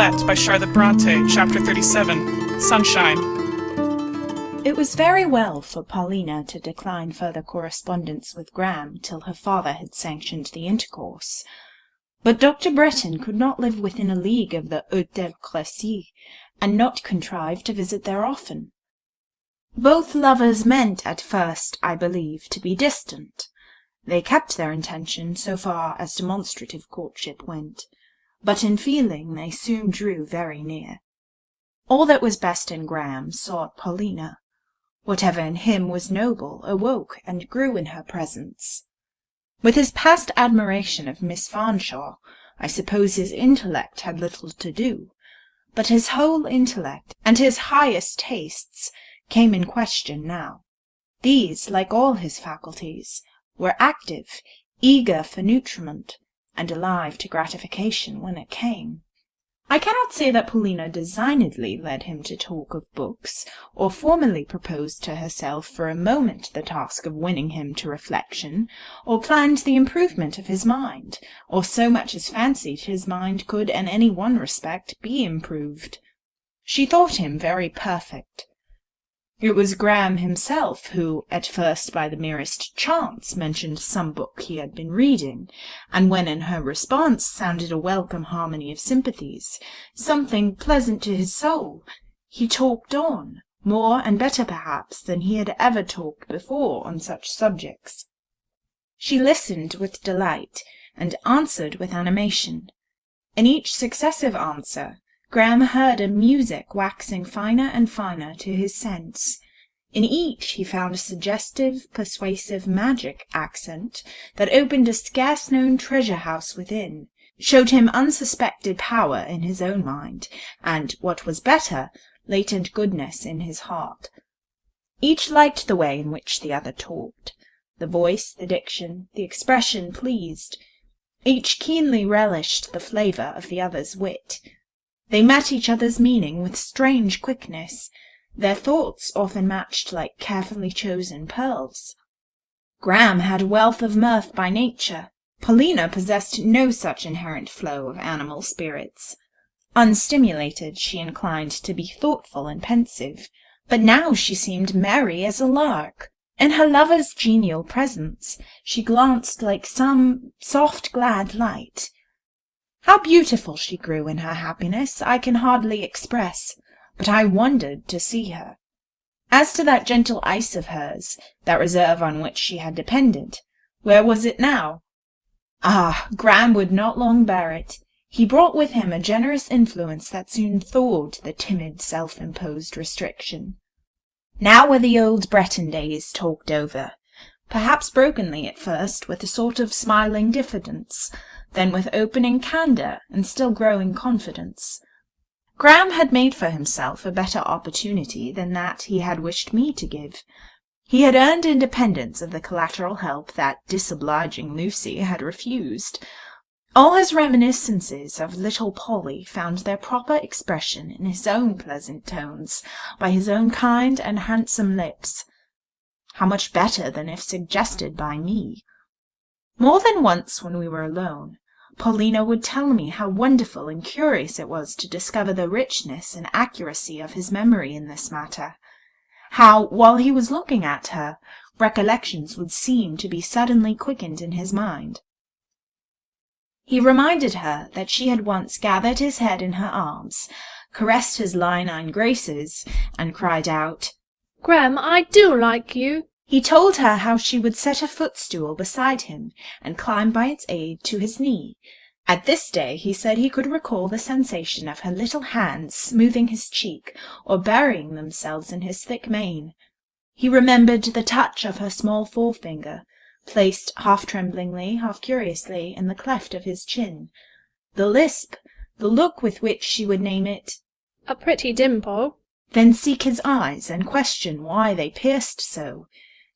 Villette by Charlotte Bronte, Chapter 37, Sunshine. It was very well for Paulina to decline further correspondence with Graham till her father had sanctioned the intercourse. But Dr. Bretton could not live within a league of the Hôtel Crécy, and not contrive to visit there often. Both lovers meant at first, I believe, to be distant. They kept their intention so far as demonstrative courtship went, but in feeling they soon drew very near. All that was best in Graham sought Paulina. Whatever in him was noble awoke and grew in her presence. With his past admiration of Miss Fanshawe, I suppose his intellect had little to do, but his whole intellect and his highest tastes came in question now. These, like all his faculties, were active, eager for nutriment, and alive to gratification when it came. I cannot say that Paulina designedly led him to talk of books, or formally proposed to herself for a moment the task of winning him to reflection, or planned the improvement of his mind, or so much as fancied his mind could in any one respect be improved. She thought him very perfect. It was Graham himself who, at first by the merest chance, mentioned some book he had been reading, and when in her response sounded a welcome harmony of sympathies, something pleasant to his soul, he talked on, more and better perhaps than he had ever talked before on such subjects. She listened with delight, and answered with animation. In each successive answer, Graham heard a music waxing finer and finer to his sense. In each he found a suggestive, persuasive, magic accent that opened a scarce-known treasure-house within, showed him unsuspected power in his own mind, and, what was better, latent goodness in his heart. Each liked the way in which the other talked. The voice, the diction, the expression pleased. Each keenly relished the flavour of the other's wit. They met each other's meaning with strange quickness. Their thoughts often matched like carefully chosen pearls. Graham had a wealth of mirth by nature. Paulina possessed no such inherent flow of animal spirits. Unstimulated, she inclined to be thoughtful and pensive, but now she seemed merry as a lark. In her lover's genial presence she glanced like some soft glad light. How beautiful she grew in her happiness I can hardly express, but I wondered to see her. As to that gentle ice of hers, that reserve on which she had depended, where was it now? Ah, Graham would not long bear it. He brought with him a generous influence that soon thawed the timid, self-imposed restriction. Now were the old Bretton days talked over, perhaps brokenly at first with a sort of smiling diffidence, then with opening candour and still growing confidence. Graham had made for himself a better opportunity than that he had wished me to give. He had earned independence of the collateral help that disobliging Lucy had refused. All his reminiscences of little Polly found their proper expression in his own pleasant tones, by his own kind and handsome lips. How much better than if suggested by me! More than once when we were alone, Paulina would tell me how wonderful and curious it was to discover the richness and accuracy of his memory in this matter. How, while he was looking at her, recollections would seem to be suddenly quickened in his mind. He reminded her that she had once gathered his head in her arms, caressed his leonine graces, and cried out, "Graham, I do like you." He told her how she would set a footstool beside him, and climb by its aid to his knee. At this day he said he could recall the sensation of her little hands smoothing his cheek, or burying themselves in his thick mane. He remembered the touch of her small forefinger, placed half tremblingly, half curiously, in the cleft of his chin, the lisp, the look with which she would name it, "A pretty dimple," then seek his eyes and question why they pierced so,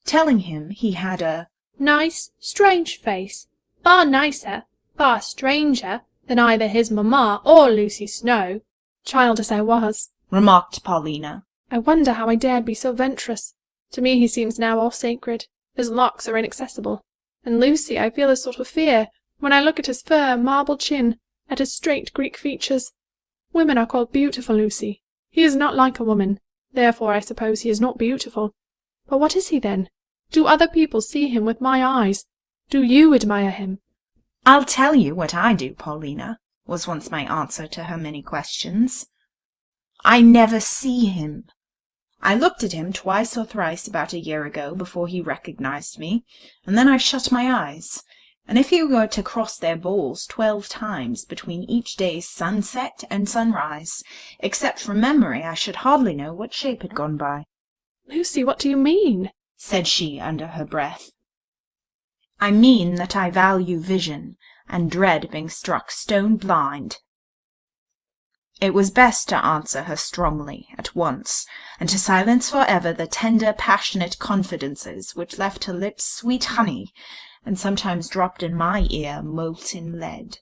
telling him he had a "nice, strange face, far nicer, far stranger, than either his mamma or Lucy Snowe." Child as I was, remarked Paulina, I wonder how I dared be so venturous. To me he seems now all sacred. His locks are inaccessible. And Lucy, I feel a sort of fear, when I look at his fair marble chin, at his straight Greek features. Women are called beautiful, Lucy. He is not like a woman, therefore I suppose he is not beautiful. But what is he then? Do other people see him with my eyes? Do you admire him? I'll tell you what I do, Paulina, was once my answer to her many questions. I never see him. I looked at him twice or thrice about a year ago before he recognized me, and then I shut my eyes. And if you were to cross their balls 12 times between each day's sunset and sunrise, except from memory, I should hardly know what shape had gone by. Lucy, what do you mean? Said she under her breath. I mean that I value vision, and dread being struck stone blind. It was best to answer her strongly at once, and to silence for ever the tender, passionate confidences which left her lips sweet honey, and sometimes dropped in my ear molten lead.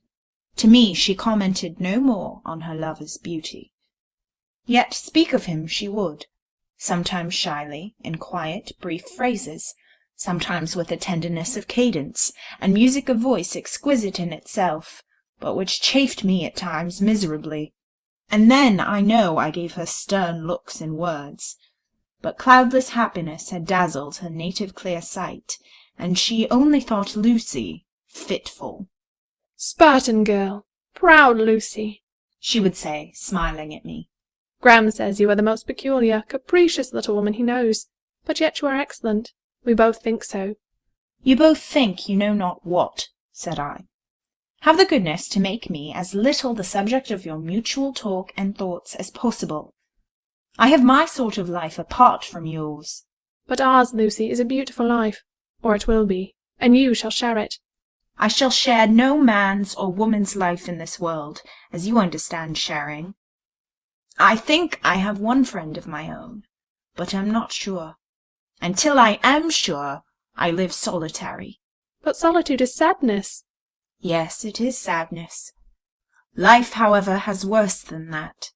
To me she commented no more on her lover's beauty. Yet speak of him she would, sometimes shyly, in quiet, brief phrases, sometimes with a tenderness of cadence, and music of voice exquisite in itself, but which chafed me at times miserably. And then I know I gave her stern looks and words. But cloudless happiness had dazzled her native clear sight, and she only thought Lucy fitful. Spartan girl, proud Lucy, she would say, smiling at me. Graham says you are the most peculiar, capricious little woman he knows, but yet you are excellent. We both think so. You both think you know not what, said I. Have the goodness to make me as little the subject of your mutual talk and thoughts as possible. I have my sort of life apart from yours. But ours, Lucy, is a beautiful life, or it will be, and you shall share it. I shall share no man's or woman's life in this world, as you understand sharing. I think I have one friend of my own, but am not sure. Until I am sure, I live solitary. But solitude is sadness. Yes, it is sadness. Life, however, has worse than that.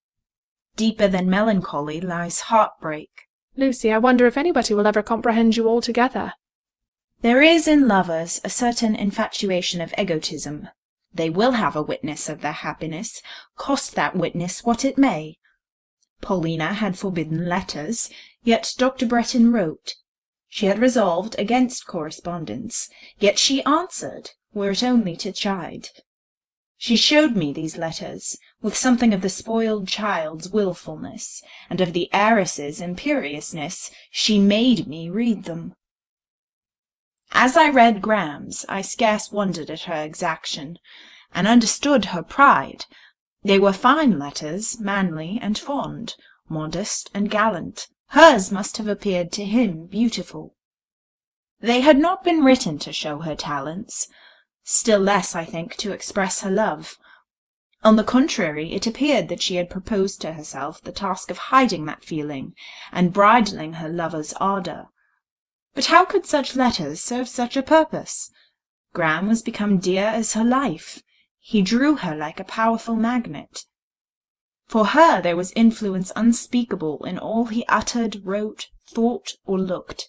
Deeper than melancholy lies heartbreak. Lucy, I wonder if anybody will ever comprehend you altogether. There is in lovers a certain infatuation of egotism. They will have a witness of their happiness, cost that witness what it may. Paulina had forbidden letters, yet Dr. Bretton wrote. She had resolved against correspondence, yet she answered, were it only to chide. She showed me these letters, with something of the spoiled child's wilfulness, and of the heiress's imperiousness. She made me read them. As I read Graham's, I scarce wondered at her exaction, and understood her pride. They were fine letters, manly and fond, modest and gallant. Hers must have appeared to him beautiful. They had not been written to show her talents, still less, I think, to express her love. On the contrary, it appeared that she had proposed to herself the task of hiding that feeling, and bridling her lover's ardour. But how could such letters serve such a purpose? Graham was become dear as her life. He drew her like a powerful magnet. For her there was influence unspeakable in all he uttered, wrote, thought, or looked.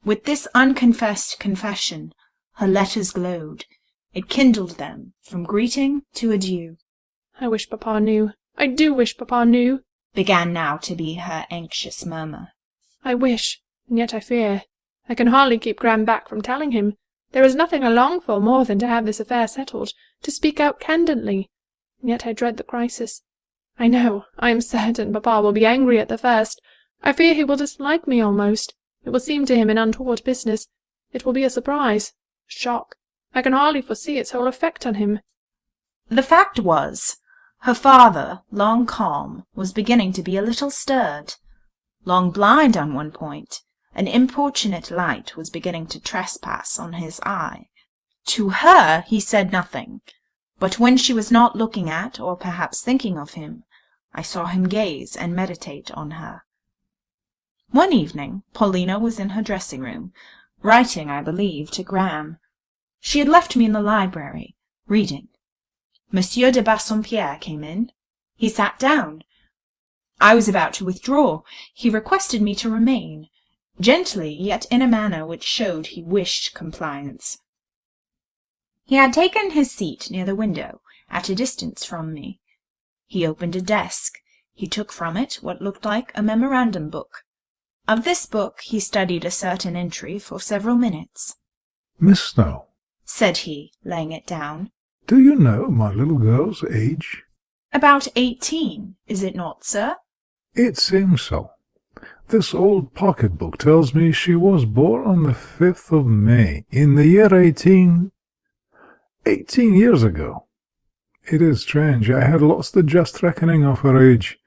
With this unconfessed confession, her letters glowed. It kindled them from greeting to adieu. I wish papa knew. I do wish papa knew, began now to be her anxious murmur. I wish, and yet I fear. I can hardly keep Graham back from telling him. There is nothing I long for more than to have this affair settled, to speak out candidly, and yet I dread the crisis. I know, I am certain papa will be angry at the first. I fear he will dislike me almost. It will seem to him an untoward business. It will be a surprise, a shock. I can hardly foresee its whole effect on him. The fact was, her father, long calm, was beginning to be a little stirred. Long blind on one point, an importunate light was beginning to trespass on his eye. To her he said nothing, but when she was not looking at, or perhaps thinking of him, I saw him gaze and meditate on her. One evening Paulina was in her dressing-room, writing, I believe, to Graham. She had left me in the library, reading. Monsieur de Bassompierre came in. He sat down. I was about to withdraw. He requested me to remain, gently, yet in a manner which showed he wished compliance. He had taken his seat near the window, at a distance from me. He opened a desk. He took from it what looked like a memorandum book. Of this book he studied a certain entry for several minutes. "Miss Snowe," said he, laying it down, "do you know my little girl's age?" "About 18, is it not, sir?" "It seems so. This old pocket-book tells me she was born on the 5th of May, in the year 18 years ago. It is strange, I had lost the just reckoning of her age.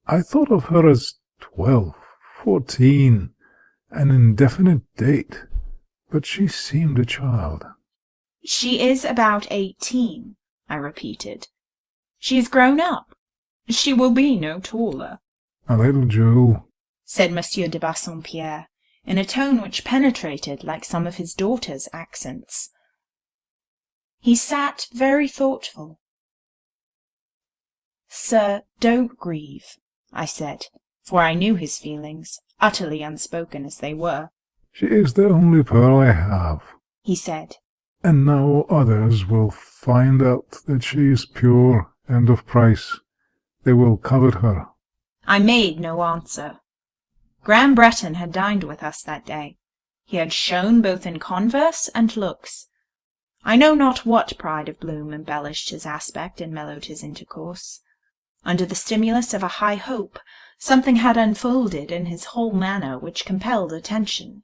I thought of her as 12, 14, an indefinite date, but she seemed a child." "She is about 18, I repeated. "She is grown up. She will be no taller," "A little Jew," said Monsieur de Bassompierre, in a tone which penetrated like some of his daughter's accents. He sat very thoughtful. "Sir, don't grieve," I said, for I knew his feelings, utterly unspoken as they were. "She is the only pearl I have," he said, "and now others will find out that she is pure and of price. They will covet her." I made no answer. Graham Bretton had dined with us that day. He had shone both in converse and looks. I know not what pride of bloom embellished his aspect and mellowed his intercourse. Under the stimulus of a high hope, something had unfolded in his whole manner which compelled attention.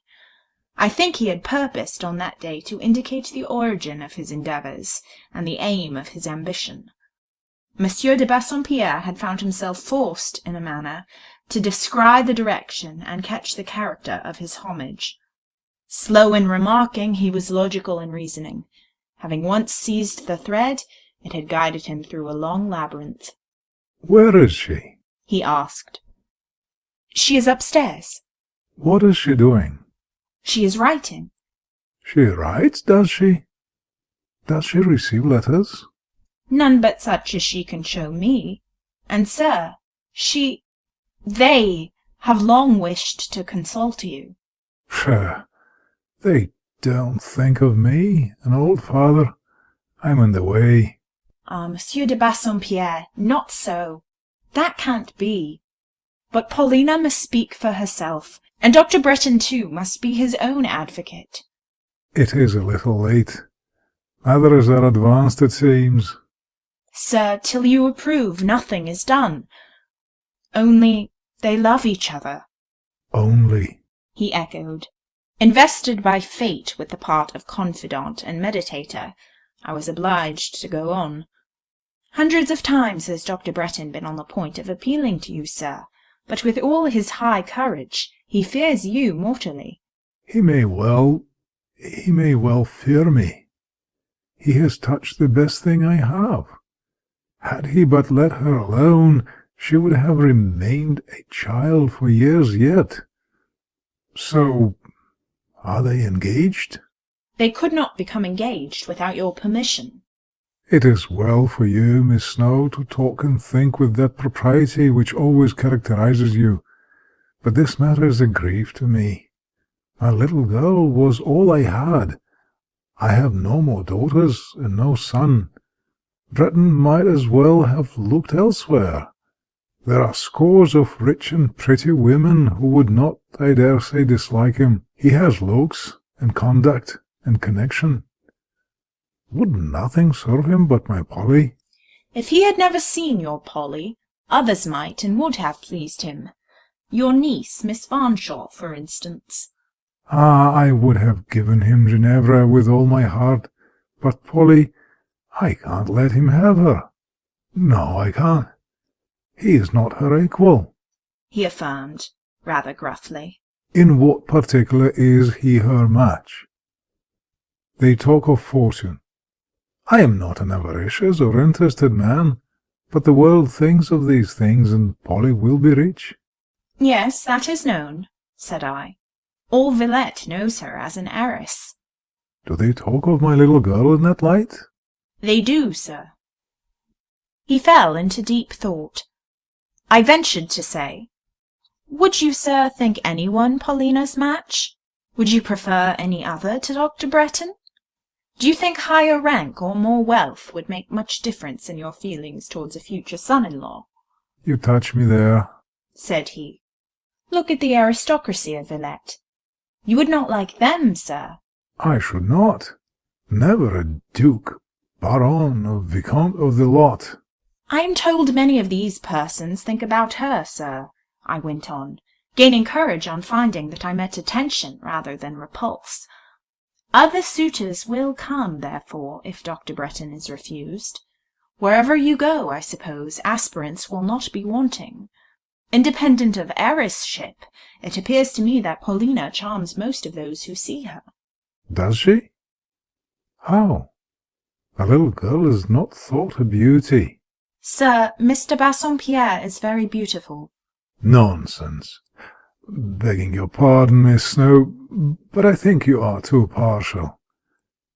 I think he had purposed on that day to indicate the origin of his endeavours and the aim of his ambition. Monsieur de Bassompierre had found himself forced, in a manner, to descry the direction and catch the character of his homage. Slow in remarking, he was logical in reasoning. Having once seized the thread, it had guided him through a long labyrinth. "Where is she?" he asked. "She is upstairs." "What is she doing?" "She is writing." "She writes, does she? Does she receive letters?" "None but such as she can show me. And, sir, they have long wished to consult you." "Pshaw! They don't think of me, an old father. I'm in the way." "Ah, Monsieur de Bassompierre, not so. That can't be. But Paulina must speak for herself, and Dr. Bretton, too, must be his own advocate." "It is a little late. Others are advanced, it seems." "Sir, till you approve, nothing is done. Only they love each other." "Only," he echoed. Invested by fate with the part of confidant and meditator, I was obliged to go on. "Hundreds of times has Dr. Bretton been on the point of appealing to you, sir, but with all his high courage, he fears you mortally." He may well fear me. He has touched the best thing I have. Had he but let her alone, she would have remained a child for years yet. So, are they engaged?" "They could not become engaged without your permission." "It is well for you, Miss Snowe, to talk and think with that propriety which always characterizes you. But this matter is a grief to me. My little girl was all I had. I have no more daughters and no son. Bretton might as well have looked elsewhere. There are scores of rich and pretty women who would not, I dare say, dislike him. He has looks, and conduct, and connection. Would nothing serve him but my Polly?" "If he had never seen your Polly, others might and would have pleased him. Your niece, Miss Fanshawe, for instance." "Ah, I would have given him Ginevra with all my heart, but Polly, I can't let him have her. No, I can't. He is not her equal," he affirmed, rather gruffly. "In what particular is he her match? They talk of fortune. I am not an avaricious or interested man, but the world thinks of these things, and Polly will be rich." "Yes, that is known," said I. "All Villette knows her as an heiress." "Do they talk of my little girl in that light?" "They do, sir." He fell into deep thought. I ventured to say, "Would you, sir, think anyone Paulina's match? Would you prefer any other to Dr. Bretton?" Do you think higher rank or more wealth would make much difference in your feelings towards a future son-in-law?" You touch me there, said he. "Look at the aristocracy of Villette. You would not like them, sir?" I should not. Never a duke, baron, or vicomte of the lot. "I am told many of these persons think about her, sir," I went on, gaining courage on finding that I met attention rather than repulse. "Other suitors will come, therefore, if Dr. Bretton is refused. Wherever you go, I suppose, aspirants will not be wanting. Independent of heiressship, it appears to me that Paulina charms most of those who see her." Does she? How? The little girl is not thought a beauty. "Sir, Mr. Bassompierre is very beautiful." Nonsense. Begging your pardon, Miss Snowe, but I think you are too partial.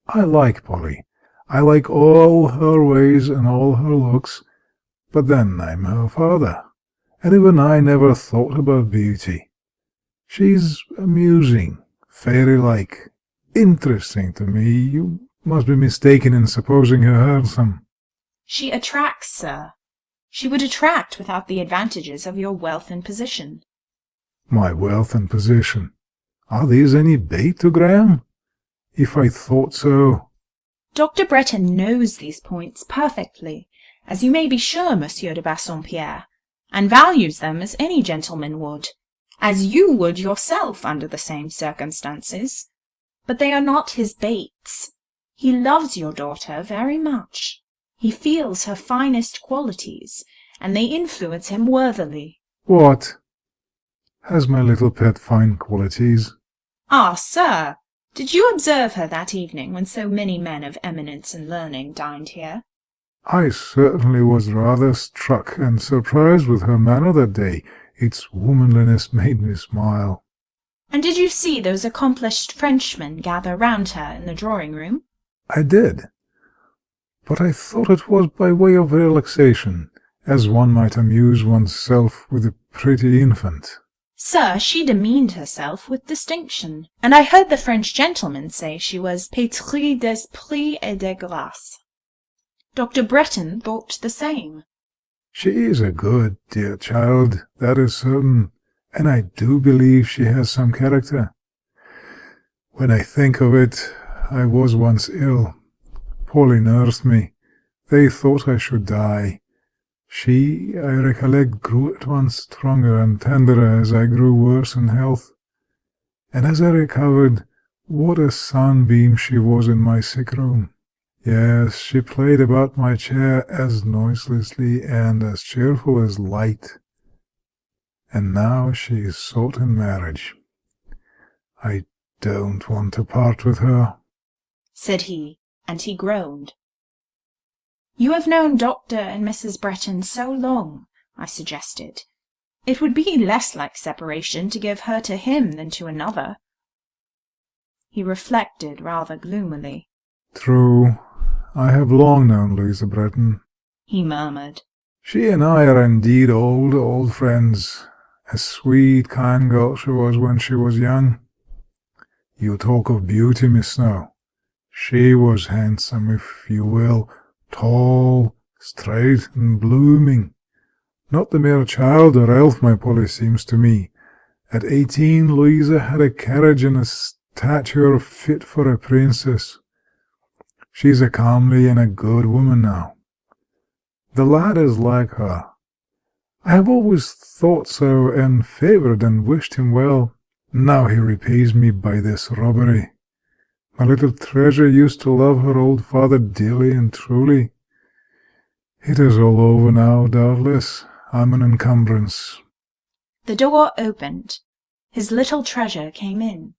I like Polly. I like all her ways and all her looks, but then I'm her father, and even I never thought about beauty. She's amusing, fairy-like, interesting to me. You must be mistaken in supposing her handsome. "She attracts, sir. She would attract without the advantages of your wealth and position." My wealth and position. Are these any bait to Graham? If I thought so. "Dr. Bretton knows these points perfectly, as you may be sure, Monsieur de Bassompierre, and values them as any gentleman would, as you would yourself under the same circumstances. But they are not his baits. He loves your daughter very much. He feels her finest qualities, and they influence him worthily." What? Has my little pet fine qualities? "Ah, sir, did you observe her that evening when so many men of eminence and learning dined here?" I certainly was rather struck and surprised with her manner that day. Its womanliness made me smile. "And did you see those accomplished Frenchmen gather round her in the drawing-room?" I did, but I thought it was by way of relaxation, as one might amuse oneself with a pretty infant. "Sir, she demeaned herself with distinction, and I heard the French gentlemen say she was pétrie d'esprit et de grâce. Dr. Bretton thought the same." She is a good, dear child, that is certain, and I do believe she has some character. When I think of it, I was once ill. Polly nursed me. They thought I should die. She, I recollect, grew at once stronger and tenderer as I grew worse in health. And as I recovered, what a sunbeam she was in my sick room. Yes, she played about my chair as noiselessly and as cheerful as light. And now she is sought in marriage. I don't want to part with her," said he, and he groaned. "You have known Dr. and Mrs. Bretton so long," I suggested. "It would be less like separation to give her to him than to another." He reflected rather gloomily. "True, I have long known Louisa Bretton," he murmured. "She and I are indeed old friends. A sweet, kind girl she was when she was young. You talk of beauty, Miss Snowe. She was handsome, if you will, tall, straight, and blooming. Not the mere child or elf my Polly seems to me. At 18, Louisa had a carriage and a stature fit for a princess. She's a comely and a good woman now. The lad is like her. I have always thought so, and favoured and wished him well. Now he repays me by this robbery. My little treasure used to love her old father dearly and truly. It is all over now, doubtless. I'm an encumbrance." The door opened. His little treasure came in.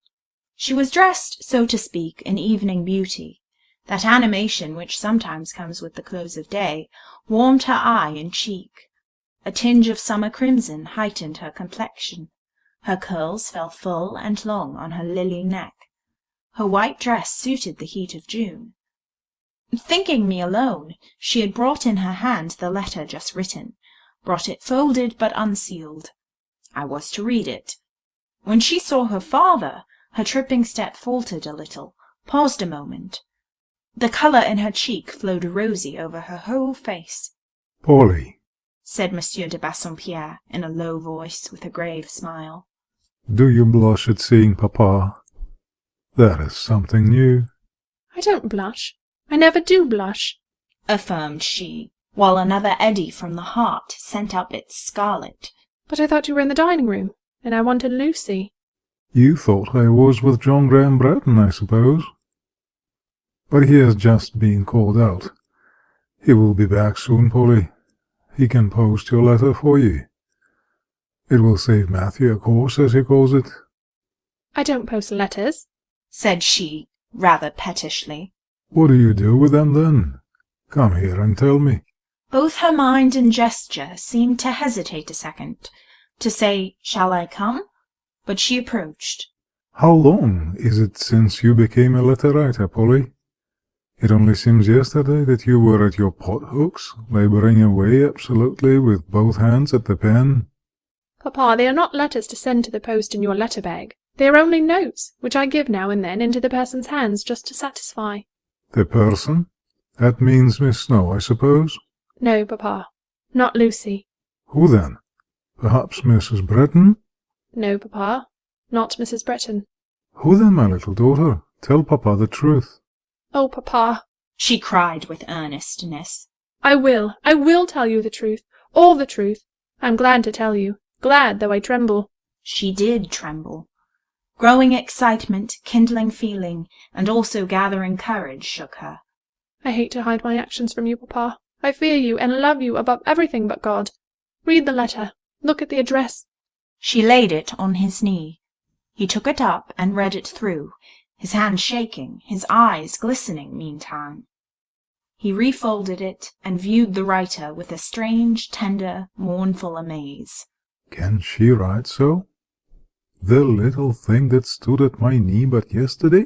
She was dressed, so to speak, in evening beauty. That animation which sometimes comes with the close of day warmed her eye and cheek. A tinge of summer crimson heightened her complexion. Her curls fell full and long on her lily neck. Her white dress suited the heat of June. Thinking me alone, she had brought in her hand the letter just written, brought it folded but unsealed. I was to read it. When she saw her father, her tripping step faltered a little, paused a moment. The colour in her cheek flowed rosy over her whole face. Polly, said Monsieur de Bassompierre in a low voice with a grave smile. do you blush at seeing Papa? That is something new. I don't blush. I never do blush, affirmed she, while another eddy from the heart sent up its scarlet. But I thought you were in the dining room, and I wanted Lucy. You thought I was with John Graham Bretton, I suppose. But he has just been called out. He will be back soon, Polly. He can post your letter for you. It will save Matthew a course, as he calls it. I don't post letters, said she, rather pettishly. What do you do with them, then? Come here and tell me. Both her mind and gesture seemed to hesitate a second, to say, "Shall I come?" But she approached. How long is it since you became a letter writer, Polly? It only seems yesterday that you were at your pothooks, labouring away absolutely with both hands at the pen. Papa, they are not letters to send to the post in your letter-bag. They are only notes, which I give now and then into the person's hands just to satisfy. The person? That means Miss Snowe, I suppose? No, Papa, not Lucy. Who then? Perhaps Mrs. Bretton? No, Papa, not Mrs. Bretton. Who then, my little daughter? Tell Papa the truth. Oh, Papa, she cried with earnestness. I will tell you the truth, all the truth. I am glad to tell you, glad though I tremble. She did tremble. Growing excitement, kindling feeling, and also gathering courage shook her. I hate to hide my actions from you, Papa. I fear you and love you above everything but God. Read the letter. Look at the address. She laid it on his knee. He took it up and read it through, his hand shaking, his eyes glistening meantime. He refolded it and viewed the writer with a strange, tender, mournful amaze. Can she write so? The little thing that stood at my knee but yesterday?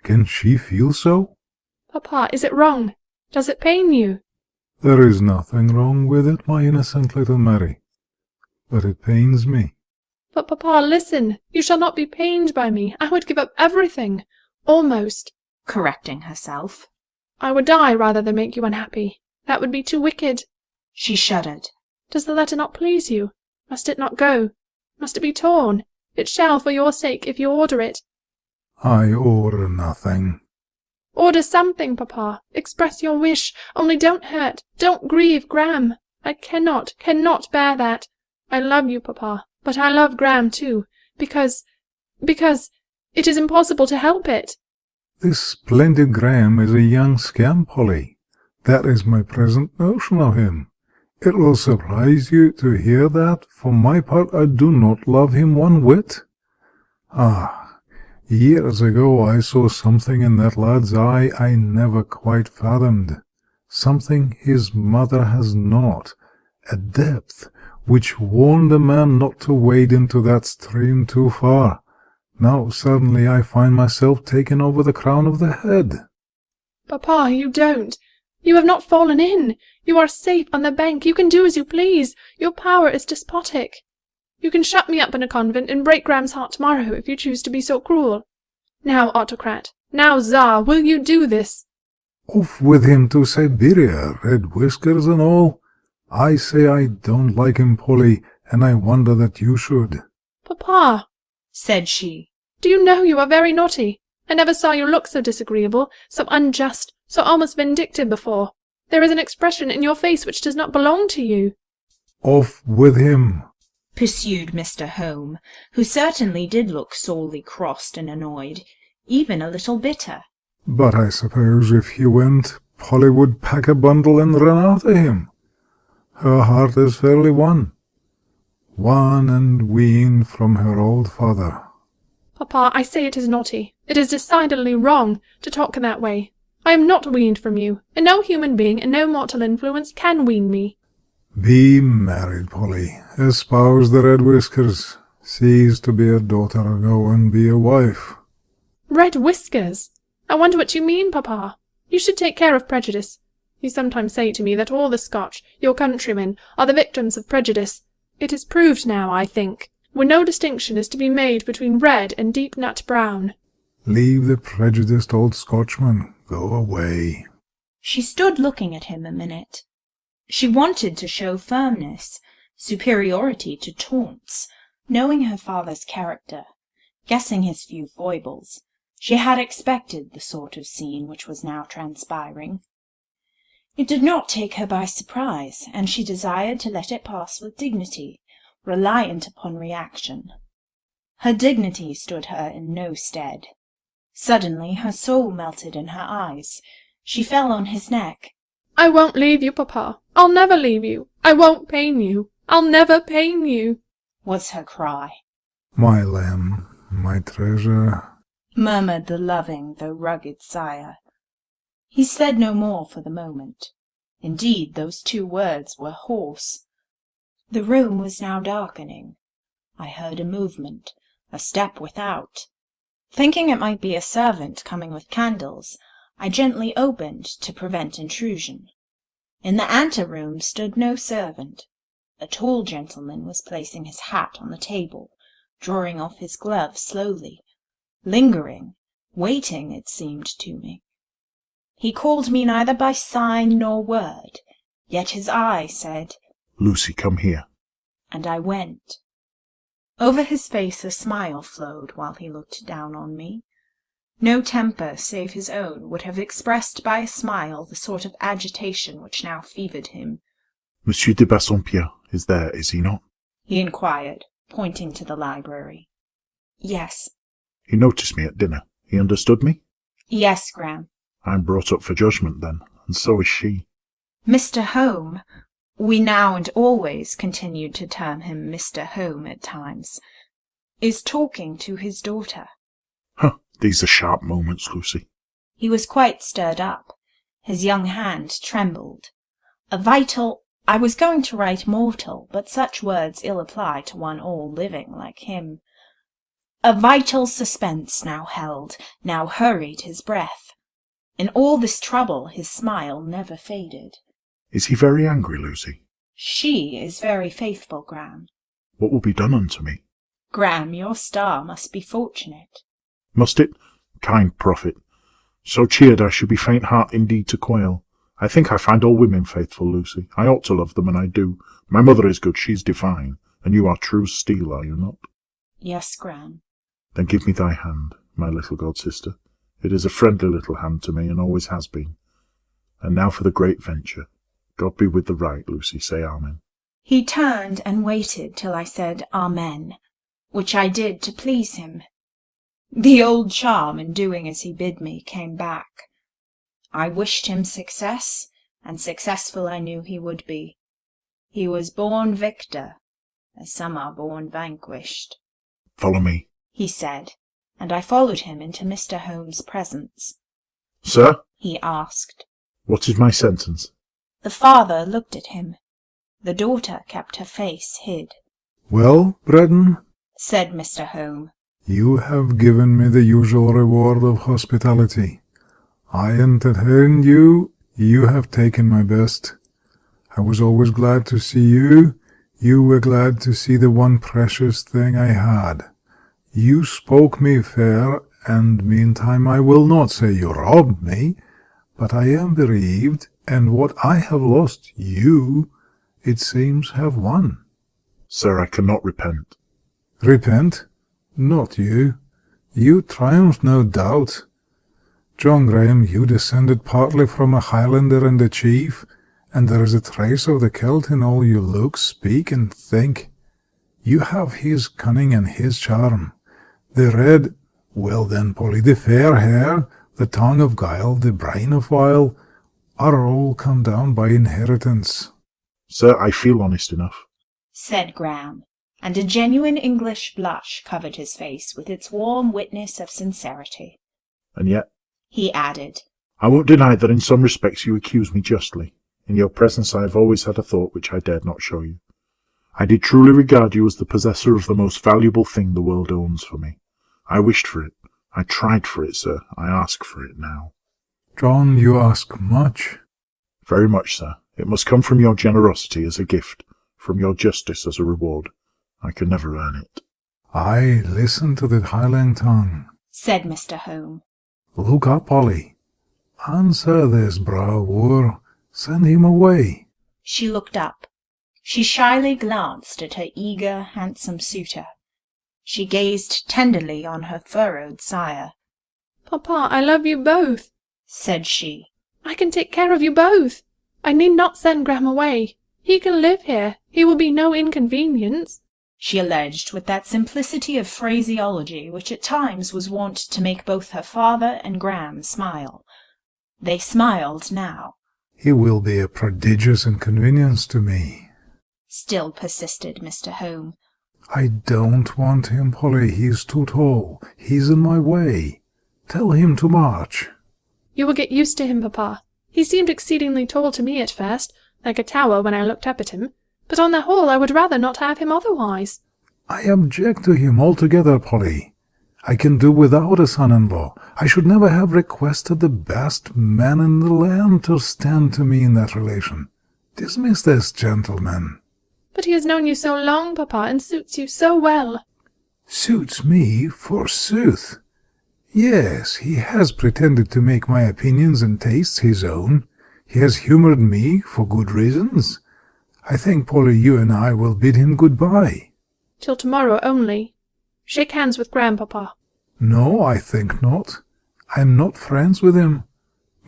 Can she feel so? Papa, is it wrong? Does it pain you? There is nothing wrong with it, my innocent little Mary. But it pains me. But, Papa, listen. You shall not be pained by me. I would give up everything. Almost. Correcting herself. I would die rather than make you unhappy. That would be too wicked. She shuddered. Does the letter not please you? Must it not go? Must it be torn? It shall, for your sake, if you order it. I order nothing. Order something, Papa. Express your wish. Only don't hurt, don't grieve Graham. I cannot bear that. I love you, Papa, but I love Graham too, because it is impossible to help it. This splendid Graham is a young scamp, Polly. That is my present notion of him. It will surprise you to hear that, for my part, I do not love him one whit. Ah, years ago I saw something in that lad's eye I never quite fathomed, something his mother has not, a depth which warned a man not to wade into that stream too far. Now suddenly I find myself taken over the crown of the head. Papa, you don't. You have not fallen in. You are safe on the bank. You can do as you please. Your power is despotic. You can shut me up in a convent and break Graham's heart tomorrow if you choose to be so cruel. Now, autocrat, now Tsar, will you do this? Off with him to Siberia, red whiskers and all. I say I don't like him, Polly, and I wonder that you should. Papa, said she, do you know you are very naughty? I never saw you look so disagreeable, so unjust, so almost vindictive before. There is an expression in your face which does not belong to you. Off with him, pursued Mr. Home, who certainly did look sorely crossed and annoyed, even a little bitter. But I suppose if he went, Polly would pack a bundle and run after him. Her heart is fairly won and weaned from her old father. Papa, I say it is naughty. It is decidedly wrong to talk in that way. I am not weaned from you, and no human being and no mortal influence can wean me. Be married, Polly. Espouse the red whiskers. Cease to be a daughter, go and be a wife. Red whiskers? I wonder what you mean, Papa. You should take care of prejudice. You sometimes say to me that all the Scotch, your countrymen, are the victims of prejudice. It is proved now, I think, where no distinction is to be made between red and deep nut brown. Leave the prejudiced old Scotchman. Go away. She stood looking at him a minute. She wanted to show firmness, superiority to taunts. Knowing her father's character, guessing his few foibles, she had expected the sort of scene which was now transpiring. It did not take her by surprise, and she desired to let it pass with dignity, reliant upon reaction. Her dignity stood her in no stead. Suddenly her soul melted in her eyes. She fell on his neck. "I won't leave you, papa. I'll never leave you. I won't pain you. I'll never pain you," was her cry. My lamb, my treasure, murmured the loving though rugged sire. He said no more for the moment. Indeed, those 2 words were hoarse. The room was now darkening. I heard a movement, a step without. Thinking it might be a servant coming with candles, I gently opened to prevent intrusion. In the anteroom stood no servant. A tall gentleman was placing his hat on the table, drawing off his gloves slowly, lingering, waiting, it seemed to me. He called me neither by sign nor word, yet his eye said, "Lucy, come here." And I went. Over his face a smile flowed while he looked down on me. No temper save his own would have expressed by a smile the sort of agitation which now fevered him. "Monsieur de Bassompierre is there, is he not?" he inquired, pointing to the library. Yes. "He noticed me at dinner. He understood me?" Yes, Graham. "I'm brought up for judgment, then, and so is she." Mr. Home, we now and always continued to term him Mr. Home at times, is talking to his daughter. Huh, these are sharp moments, Lucy. He was quite stirred up. His young hand trembled. A vital, I was going to write mortal, but such words ill apply to one all living like him. A vital suspense now held, now hurried his breath. In all this trouble his smile never faded. "Is he very angry, Lucy?" She is very faithful, Graham. "What will be done unto me?" Graham, your star must be fortunate. "Must it? Kind prophet. So cheered I should be faint heart indeed to quail. I think I find all women faithful, Lucy. I ought to love them, and I do. My mother is good, she's divine, and you are true steel, are you not?" Yes, Graham. "Then give me thy hand, my little god-sister. It is a friendly little hand to me, and always has been. And now for the great venture. God be with the right, Lucy. Say Amen." He turned and waited till I said Amen, which I did to please him. The old charm in doing as he bid me came back. I wished him success, and successful I knew he would be. He was born victor, as some are born vanquished. "Follow me," he said, and I followed him into Mr. Home's presence. "Sir?" he asked. "What is my sentence?" The father looked at him. The daughter kept her face hid. Well, Breton, said Mr. Home, you have given me the usual reward of hospitality. I entertained you, you have taken my best. I was always glad to see you, you were glad to see the one precious thing I had. You spoke me fair, and meantime I will not say you robbed me, but I am bereaved, and what I have lost, you, it seems, have won. "Sir, I cannot repent." Repent? Not you. You triumphed, no doubt. John Graham, you descended partly from a Highlander and a chief, and there is a trace of the Celt in all you look, speak, and think. You have his cunning and his charm. The red, well then, Polly, the fair hair, the tongue of guile, the brain of wile, are all come down by inheritance. "Sir, I feel honest enough," said Graham, and a genuine English blush covered his face with its warm witness of sincerity. "And yet," he added, "I won't deny that in some respects you accuse me justly. In your presence I have always had a thought which I dared not show you. I did truly regard you as the possessor of the most valuable thing the world owns for me. I wished for it. I tried for it, sir. I ask for it now." John, you ask much. "Very much, sir. It must come from your generosity as a gift, from your justice as a reward. I can never earn it." Aye, listen to the Highland tongue, said Mr. Home. Look up, Polly. Answer this bravur. Send him away. She looked up. She shyly glanced at her eager, handsome suitor. She gazed tenderly on her furrowed sire. Papa, I love you both, said she. I can take care of you both. I need not send Graham away. He can live here. He will be no inconvenience, she alleged with that simplicity of phraseology which at times was wont to make both her father and Graham smile. They smiled now. He will be a prodigious inconvenience to me, still persisted Mr. Home. I don't want him, Polly. He's too tall. He's in my way. Tell him to march. You will get used to him, Papa. He seemed exceedingly tall to me at first, like a tower when I looked up at him, but on the whole I would rather not have him otherwise. I object to him altogether, Polly. I can do without a son-in-law. I should never have requested the best man in the land to stand to me in that relation. Dismiss this gentleman. But he has known you so long, Papa, and suits you so well. Suits me, forsooth. Yes, he has pretended to make my opinions and tastes his own. He has humoured me for good reasons. I think, Polly, you and I will bid him good-bye. Till tomorrow only. Shake hands with Grandpapa. No, I think not. I am not friends with him.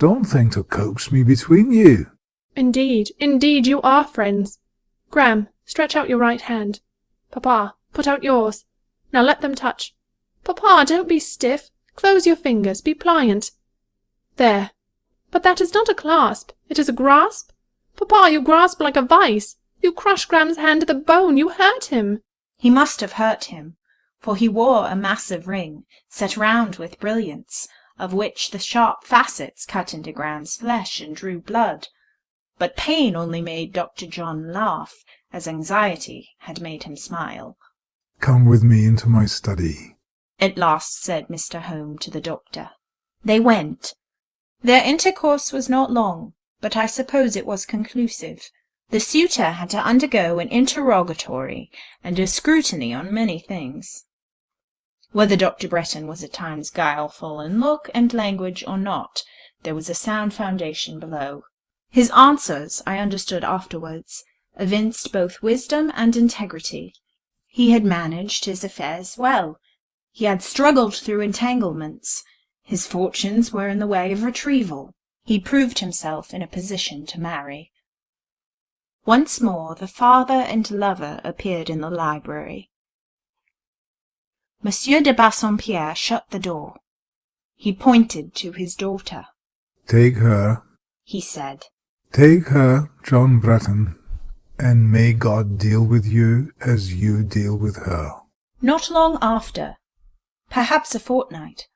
Don't think to coax me between you. Indeed, indeed, you are friends. Gram, stretch out your right hand. Papa, put out yours. Now let them touch. Papa, don't be stiff. Close your fingers. Be pliant. There. But that is not a clasp. It is a grasp. Papa, you grasp like a vice. You crush Graham's hand to the bone. You hurt him. He must have hurt him, for he wore a massive ring, set round with brilliants, of which the sharp facets cut into Graham's flesh and drew blood. But pain only made Dr. John laugh, as anxiety had made him smile. Come with me into my study, at last said Mr. Home to the doctor. They went. Their intercourse was not long, but I suppose it was conclusive. The suitor had to undergo an interrogatory and a scrutiny on many things. Whether Dr. Bretton was at times guileful in look and language or not, there was a sound foundation below. His answers, I understood afterwards, evinced both wisdom and integrity. He had managed his affairs well. He had struggled through entanglements. His fortunes were in the way of retrieval. He proved himself in a position to marry. Once more the father and lover appeared in the library. Monsieur de Bassompierre shut the door. He pointed to his daughter. Take her, he said. Take her, John Bretton, and may God deal with you as you deal with her. Not long after, perhaps a fortnight,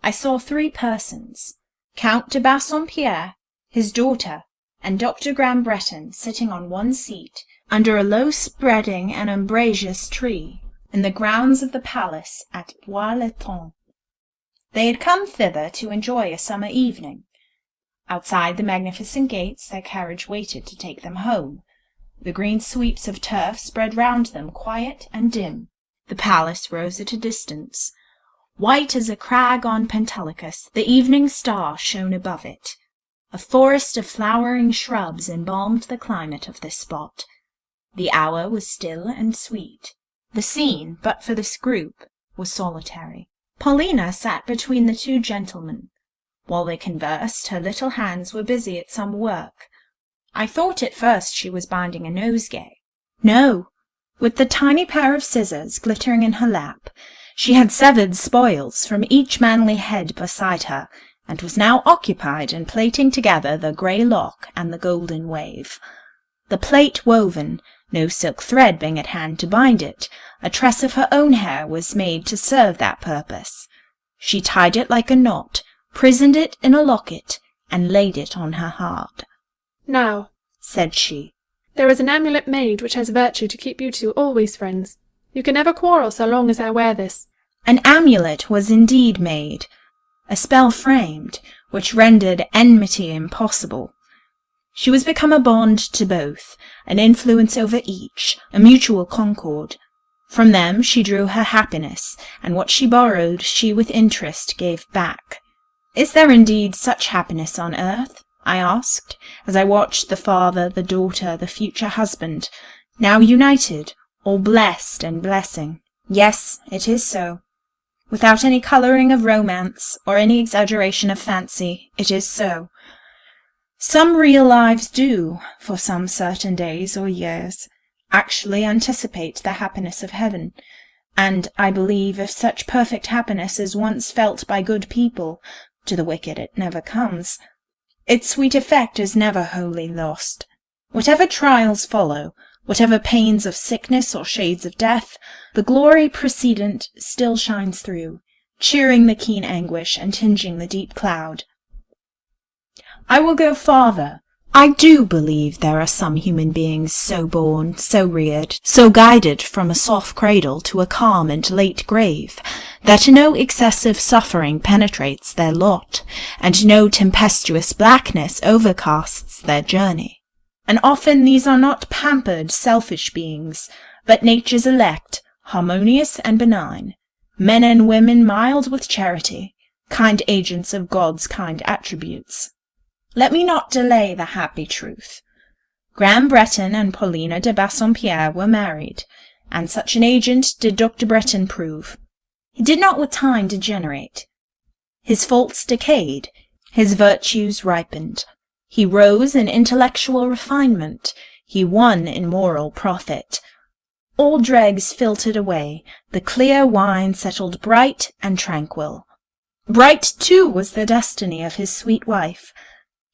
I saw 3 persons, Count de Bassompierre, his daughter, and Dr. Graham Bretton sitting on one seat under a low-spreading and umbrageous tree in the grounds of the palace at Bois-l'Étang. They had come thither to enjoy a summer evening. Outside the magnificent gates their carriage waited to take them home. The green sweeps of turf spread round them quiet and dim. The palace rose at a distance. White as a crag on Pentelicus, the evening star shone above it. A forest of flowering shrubs embalmed the climate of this spot. The hour was still and sweet. The scene, but for this group, was solitary. Paulina sat between the 2 gentlemen. While they conversed, her little hands were busy at some work. I thought at first she was binding a nosegay. No, with the tiny pair of scissors glittering in her lap, she had severed spoils from each manly head beside her, and was now occupied in plaiting together the grey lock and the golden wave. The plait woven, no silk thread being at hand to bind it, a tress of her own hair was made to serve that purpose. She tied it like a knot, prisoned it in a locket, and laid it on her heart. Now, said she, there is an amulet made which has virtue to keep you 2 always friends. You can never quarrel so long as I wear this. An amulet was indeed made, a spell framed, which rendered enmity impossible. She was become a bond to both, an influence over each, a mutual concord. From them she drew her happiness, and what she borrowed she with interest gave back. Is there indeed such happiness on earth? I asked, as I watched the father, the daughter, the future husband, now united, all blessed and blessing. Yes, it is so. Without any colouring of romance, or any exaggeration of fancy, it is so. Some real lives do, for some certain days or years, actually anticipate the happiness of heaven, and I believe if such perfect happiness is once felt by good people, to the wicked it never comes. Its sweet effect is never wholly lost. Whatever trials follow, whatever pains of sickness or shades of death, the glory precedent still shines through, cheering the keen anguish and tinging the deep cloud. I will go farther. I do believe there are some human beings so born, so reared, so guided from a soft cradle to a calm and late grave, that no excessive suffering penetrates their lot, and no tempestuous blackness overcasts their journey. And often these are not pampered, selfish beings, but nature's elect, harmonious and benign, men and women mild with charity, kind agents of God's kind attributes. Let me not delay the happy truth. Graham Bretton and Paulina de Bassompierre were married, and such an agent did Dr. Bretton prove. He did not with time degenerate. His faults decayed, his virtues ripened. He rose in intellectual refinement, he won in moral profit. All dregs filtered away, the clear wine settled bright and tranquil. Bright, too, was the destiny of his sweet wife.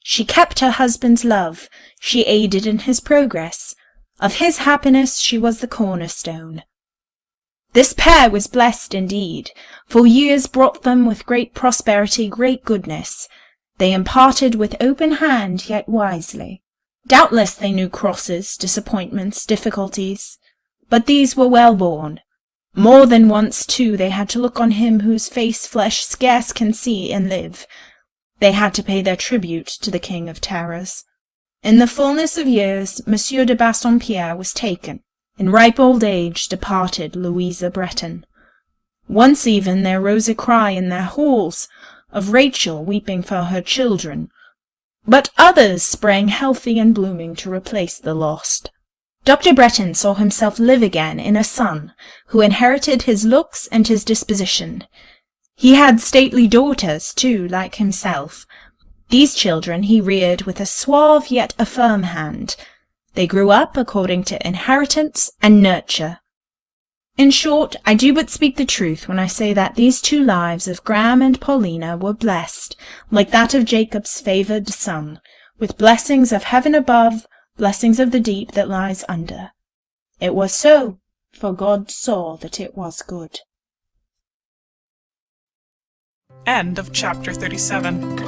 She kept her husband's love, she aided in his progress. Of his happiness she was the cornerstone. This pair was blessed indeed, for years brought them with great prosperity, great goodness. They imparted with open hand, yet wisely. Doubtless they knew crosses, disappointments, difficulties, but these were well borne. More than once, too, they had to look on him whose face flesh scarce can see and live. They had to pay their tribute to the King of Terrors. In the fullness of years, Monsieur de Bassompierre was taken. In ripe old age departed Louisa Bretton. Once even there rose a cry in their halls of Rachel weeping for her children, but others sprang healthy and blooming to replace the lost. Dr. Bretton saw himself live again in a son who inherited his looks and his disposition. He had stately daughters, too, like himself. These children he reared with a suave yet a firm hand. They grew up according to inheritance and nurture. In short, I do but speak the truth when I say that these two lives of Graham and Paulina were blessed, like that of Jacob's favoured son, with blessings of heaven above, blessings of the deep that lies under. It was so, for God saw that it was good. End of chapter 37.